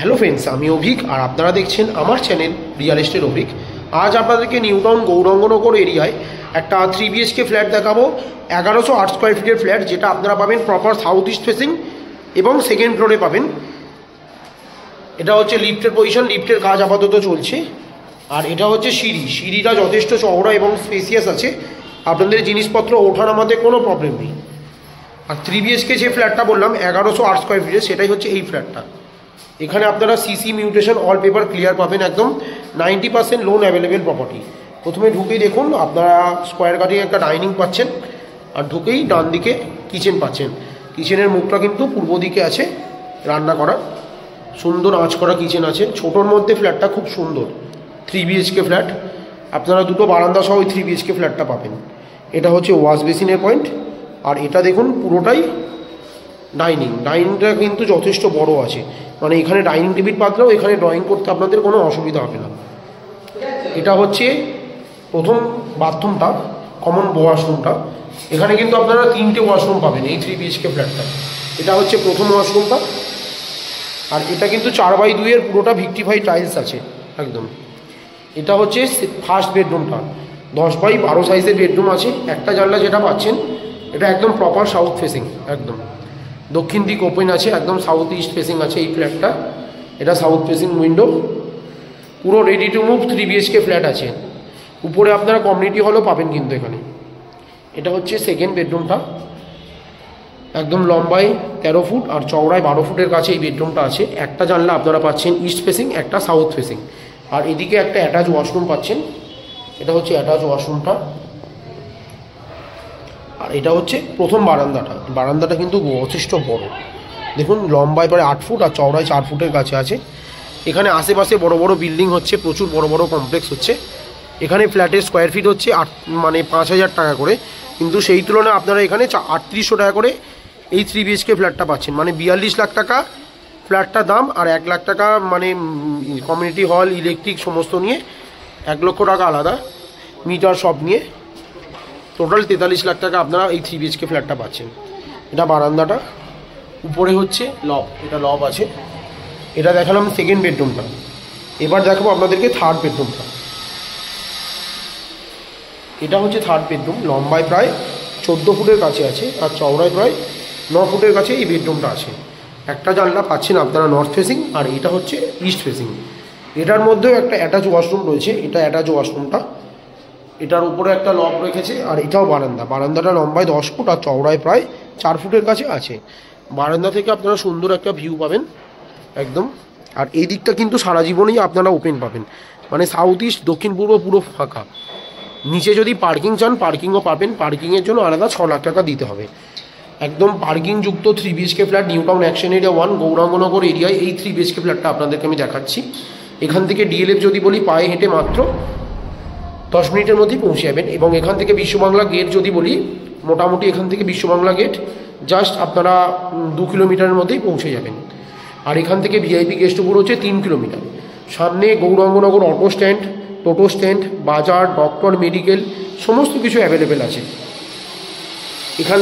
Hello friends, আমি অভিক আর আপনারা দেখছেন আমার চ্যানেল রিয়েল এস্টেট অভিক। আজ আপনাদেরকে নিউ টাউন গৌরাঙ্গনগর এরিয়ায় একটা 3 BHK ফ্ল্যাট দেখাবো। 1108 স্কোয়ার ফিটের ফ্ল্যাট, যেটা আপনারা পাবেন প্রপার সাউথ ইস্ট ফেসিং এবং সেকেন্ড ফ্লোরে পাবেন। এটা হচ্ছে লিফটের পজিশন, লিফটের কাজ আপাতত চলছে। আর এটা হচ্ছে সিঁড়িটা যথেষ্ট চওড়া এবং স্পেসিয়াস আছে, আপনাদের জিনিসপত্র ওঠা নামাতে কোনো প্রবলেম নেই। আর 3 BHK যে ফ্ল্যাটটা বললাম 1108 স্কোয়ার ফিটের, সেটাই হচ্ছে এই ফ্ল্যাটটা। এখানে আপনারা CC mutation all paper clear পাবেন, একদম 90% লোন অ্যাভেলেবেল প্রপার্টি। প্রথমে ঢুকেই দেখুন আপনারা স্কোয়ার কাটিং একটা ডাইনিং পাচ্ছেন, আর ঢুকেই ডান দিকে কিচেন পাচ্ছেন। কিচেনের মুখটা কিন্তু পূর্ব দিকে আছে, রান্না করা সুন্দর আঁচ করা কিচেন আছে। ছোটোর মধ্যে ফ্ল্যাটটা খুব সুন্দর, 3 BHK ফ্ল্যাট। আপনারা দুটো বারান্দা সহ ওই 3 BHK ফ্ল্যাটটা পাবেন। এটা হচ্ছে ওয়াশ বেসিনের পয়েন্ট, আর এটা দেখুন পুরোটাই ডাইনিংটা কিন্তু যথেষ্ট বড় আছে, মানে এখানে ডাইনিং টেবিল পাতলেও এখানে ড্রয়িং করতে আপনাদের কোনো অসুবিধা হবে না। এটা হচ্ছে প্রথম বাথরুমটা, কমন ওয়াশরুমটা। এখানে কিন্তু আপনারা 3টে ওয়াশরুম পাবেন এই 3 BHK ফ্ল্যাটটা। এটা হচ্ছে প্রথম ওয়াশরুমটা, আর এটা কিন্তু 4x2 এর পুরোটা ভিক্টিফাইড টাইলস আছে একদম। এটা হচ্ছে ফার্স্ট বেডরুমটা, 10x12 সাইজের বেডরুম আছে। একটা জানলা যেটা পাচ্ছেন এটা একদম প্রপার সাউথ ফেসিং, একদম দক্ষিণ দিক ওপেন আছে, একদম সাউথ ইস্ট ফেসিং আছে এই ফ্ল্যাটটা। এটা সাউথ ফেসিং উইন্ডো, পুরো ready to move 3 BHK flat আছে। উপরে আপনারা কমিউনিটি হলও পাবেন কিন্তু এখানে। এটা হচ্ছে সেকেন্ড বেডরুমটা, একদম লম্বায় 13 ফুট আর চওড়ায় 12 ফুটের কাছে এই বেডরুমটা আছে। একটা জানলা আপনারা পাচ্ছেন ইস্ট ফেসিং, একটা সাউথ ফেসিং, আর এদিকে একটা অ্যাটাচ ওয়াশরুম পাচ্ছেন। এটা হচ্ছে অ্যাটাচ ওয়াশরুমটা। আর এটা হচ্ছে প্রথম বারান্দাটা কিন্তু যথেষ্ট বড়, দেখুন লম্বায় প্রায় 8 ফুট আর চওড়ায় 4 ফুটের কাছে আছে। এখানে আশেপাশে বড় বড় বিল্ডিং হচ্ছে, প্রচুর বড় বড় কমপ্লেক্স হচ্ছে। এখানে ফ্ল্যাটের স্কোয়ার ফিট হচ্ছে 5,000 টাকা করে, কিন্তু সেই তুলনায় আপনারা এখানে 3800 টাকা করে এই 3 BHK ফ্ল্যাটটা পাচ্ছেন। মানে 42 লাখ টাকা ফ্ল্যাটটা দাম, আর 1 লাখ টাকা মানে কমিউনিটি হল, ইলেকট্রিক সমস্ত নিয়ে 1 লক্ষ টাকা আলাদা, মিটার সব নিয়ে টোটাল 43 লাখ টাকা আপনারা এই 3 BHK ফ্ল্যাটটা পাচ্ছেন। এটা বারান্দাটা। উপরে হচ্ছে লব, এটা লব আছে। এটা দেখালাম সেকেন্ড বেডরুমটা, এবার দেখাবো আপনাদেরকে থার্ড বেডরুমটা। এটা হচ্ছে থার্ড বেডরুম, লম্বায় প্রায় 14 ফুটের কাছে আছে আর চওড়ায় প্রায় 9 ফুটের কাছে এই বেডরুমটা আছে। একটা জানলা পাচ্ছেন আপনারা নর্থ ফেসিং, আর এটা হচ্ছে ইস্ট ফেসিং। এটার মধ্যেও একটা অ্যাটাচ ওয়াশরুম রয়েছে, এটা অ্যাটাচ ওয়াশরুমটা। এটার উপরে একটা লক রেখেছে, আর এটাও বারান্দাটা লম্বায় 10 ফুট আর চওড়ায় প্রায় 4 ফুটের কাছে আছে। বারান্দা থেকে আপনারা সুন্দর একটা ভিউ পাবেন একদম। আর এই দিকটা কিন্তু সারা জীবনেই আপনারা ওপেন পাবেন, মানে সাউথ ইস্ট দক্ষিণ পূর্ব পুরো ফাঁকা। নিচে যদি পার্কিং চান পার্কিংও পাবেন, পার্কিংয়ের জন্য আলাদা 6 লাখ টাকা দিতে হবে। একদম পার্কিংযুক্ত 3 BHK flat, new town action area 1 Gaurangnagar এরিয়ায় এই 3 BHK ফ্ল্যাটটা আপনাদেরকে আমি দেখাচ্ছি। এখান থেকে DLF যদি বলি পায়ে হেঁটে মাত্র 10 মিনিটের মধ্যেই পৌঁছে যাবেন। এবং এখান থেকে বিশ্ববাংলা গেট যদি বলি, মোটামুটি এখান থেকে বিশ্ববাংলা গেট জাস্ট আপনারা 2 কিলোমিটারের মধ্যেই পৌঁছে যাবেন। আর এখান থেকে VIP গেস্ট উপর হচ্ছে 3 কিলোমিটার। সামনে গৌরাঙ্গনগর অটো স্ট্যান্ড, টোটো স্ট্যান্ড, বাজার, ডক্টর, মেডিকেল সমস্ত কিছু অ্যাভেলেবেল আছে। এখান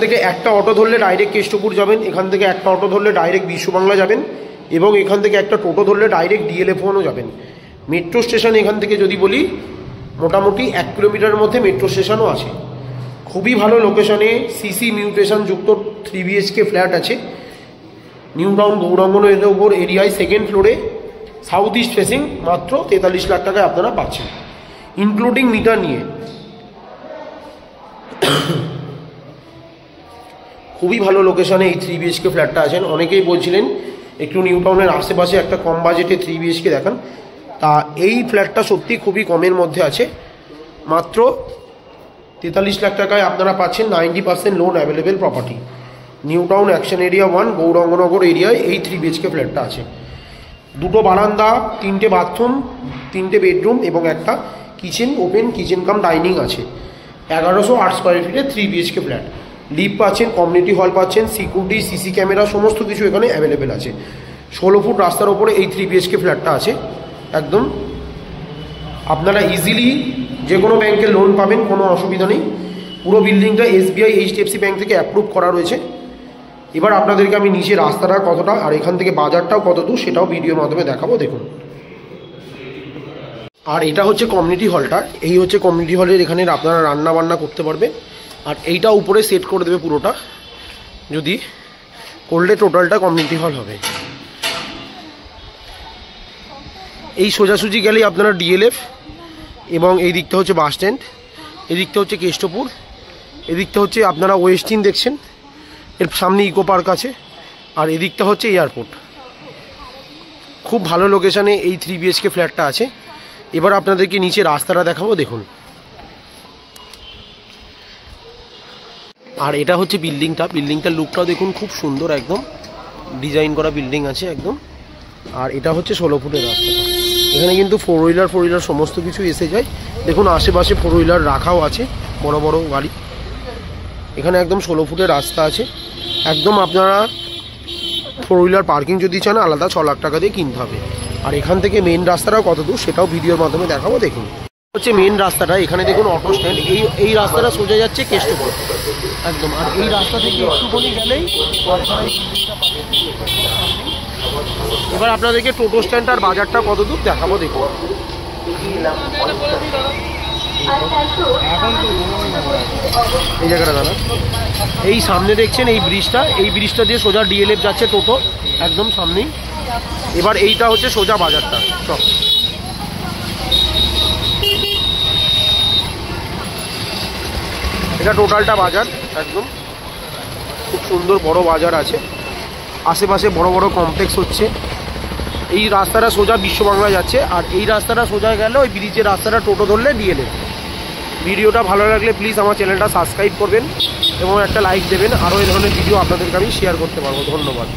থেকে একটা অটো ধরলে ডাইরেক্ট কেষ্টপুর যাবেন, এখান থেকে একটা অটো ধরলে ডাইরেক্ট বিশ্ববাংলা যাবেন, এবং এখান থেকে একটা টোটো ধরলে ডাইরেক্ট DLF 1ও যাবেন। মেট্রো স্টেশন এখান থেকে যদি বলি মোটামুটি 1 কিলোমিটারের মধ্যে মেট্রো স্টেশনও আছে। খুবই ভালো লোকেশনে সিসি মিউটেশন যুক্ত 3 BHK ফ্ল্যাট আছে নিউ টাউন গৌরাঙ্গনগর এরিয়ায়, সেকেন্ড ফ্লোরে, সাউথ ইস্ট ফেসিং। মাত্র 43 লাখ টাকায় আপনারা পাচ্ছেন, ইনক্লুডিং মিটার নিয়ে। খুবই ভালো লোকেশনে এই 3 BHK ফ্ল্যাটটা আছেন। অনেকেই বলছিলেন একটু নিউ টাউনের আশেপাশে একটা কম বাজেটে 3 BHK দেখান, তা এই ফ্ল্যাটটা সত্যি খুবই কমের মধ্যে আছে। মাত্র 43 লাখ টাকায় আপনারা পাচ্ছেন 90% loan available property. New town action area 1 Gaurangnagar এরিয়ায় এই 3 BHK ফ্ল্যাটটা আছে। 2টো বারান্দা, 3টে বাথরুম, 3টে বেডরুম এবং একটা kitchen, open kitchen cum dining আছে। 1108 স্কোয়ার ফিটের 3 BHK ফ্ল্যাট। লিফট পাচ্ছেন, কমিউনিটি হল পাচ্ছেন, সিকিউরিটি, সিসি ক্যামেরা সমস্ত কিছু এখানে অ্যাভেলেবেল আছে। 16 ফুট রাস্তার ওপরে এই 3 BHK ফ্ল্যাটটা আছে একদম। আপনারা ইজিলি যে কোনো ব্যাংকের লোন পাবেন, কোনো অসুবিধা নেই। পুরো বিল্ডিংটা SBI HDFC ব্যাংক থেকে অ্যাপ্রুভ করা রয়েছে। এবার আপনাদেরকে আমি নিচে রাস্তাটা কতটা আর এখান থেকে বাজারটাও কত দূর সেটাও ভিডিওর মাধ্যমে দেখাবো, দেখুন। আর এটা হচ্ছে কমিউনিটি হলটা, এই হচ্ছে কমিউনিটি হলের, এখানে আপনারা রান্না বান্না করতে পারবেন। আর এইটা উপরে সেট করে দেবে পুরোটা, যদি করলে টোটালটা কমিউনিটি হল হবে। এই সোজাসুজি গেলেই আপনারা ডিএলএফ, এবং এই দিকটা হচ্ছে বাস স্ট্যান্ড, এই দিকটা হচ্ছে কেষ্টপুর, এদিকটা হচ্ছে আপনারা ওয়েস্টিন দেখছেন, এর সামনে ইকো পার্ক আছে, আর এদিকটা হচ্ছে এয়ারপোর্ট। খুব ভালো লোকেশানে এই 3 BHK ফ্ল্যাটটা আছে। এবার আপনাদেরকে নিচে রাস্তাটা দেখাবো, দেখুন। আর এটা হচ্ছে বিল্ডিংটার লুকটাও দেখুন, খুব সুন্দর, একদম ডিজাইন করা বিল্ডিং আছে একদম। আর এটা হচ্ছে 16 ফুটের রাস্তা। এখানে কিন্তু 4 হুইলার সমস্ত কিছু এসে যায়। দেখুন আশেপাশে 4 হুইলার রাখাও আছে, বড় বড় গাড়ি। এখানে একদম 16 ফুটের রাস্তা আছে একদম। আপনারা 4 হুইলার পার্কিং যদি চান আলাদা 6 লাখ টাকা দিয়ে কিনতে হবে। আর এখান থেকে মেন রাস্তাটাও কত দূর সেটাও ভিডিওর মাধ্যমে দেখাবো, দেখুন। হচ্ছে মেন রাস্তাটা, এখানে দেখুন অটো স্ট্যান্ড, এই রাস্তাটা সোজা যাচ্ছে কেষ্টপুর একদম। আর এই রাস্তা থেকে একটুখানি গেলেই এবার আপনাদেরকে টোটো স্ট্যান্ড আর বাজারটা কত দূর দেখাবো, দেখুন। এই জায়গাটা দাদা, এই সামনে দেখছেন এই ব্রিজটা দিয়ে সোজা ডিএলএফ যাচ্ছে টোটো একদম সামনেই। এবার এইটা হচ্ছে সোজা বাজারটা, সব এটা টোটালটা বাজার একদম। খুব সুন্দর বড় বাজার আছে, আশেপাশে বড় বড় কমপ্লেক্স হচ্ছে। এই রাস্তাটা সোজা বিশ্ব বাংলা যাচ্ছে, আর এই রাস্তাটা সোজা গেলে ওই ব্রিজের রাস্তাটা টোটো ধরলে ডিএলএফ। ভিডিওটা ভালো লাগলে প্লিজ আমার চ্যানেলটা সাবস্ক্রাইব করবেন এবং একটা লাইক দেবেন। আরও এই ধরনের ভিডিও আপনাদেরকে আমি শেয়ার করতে পারবো। ধন্যবাদ।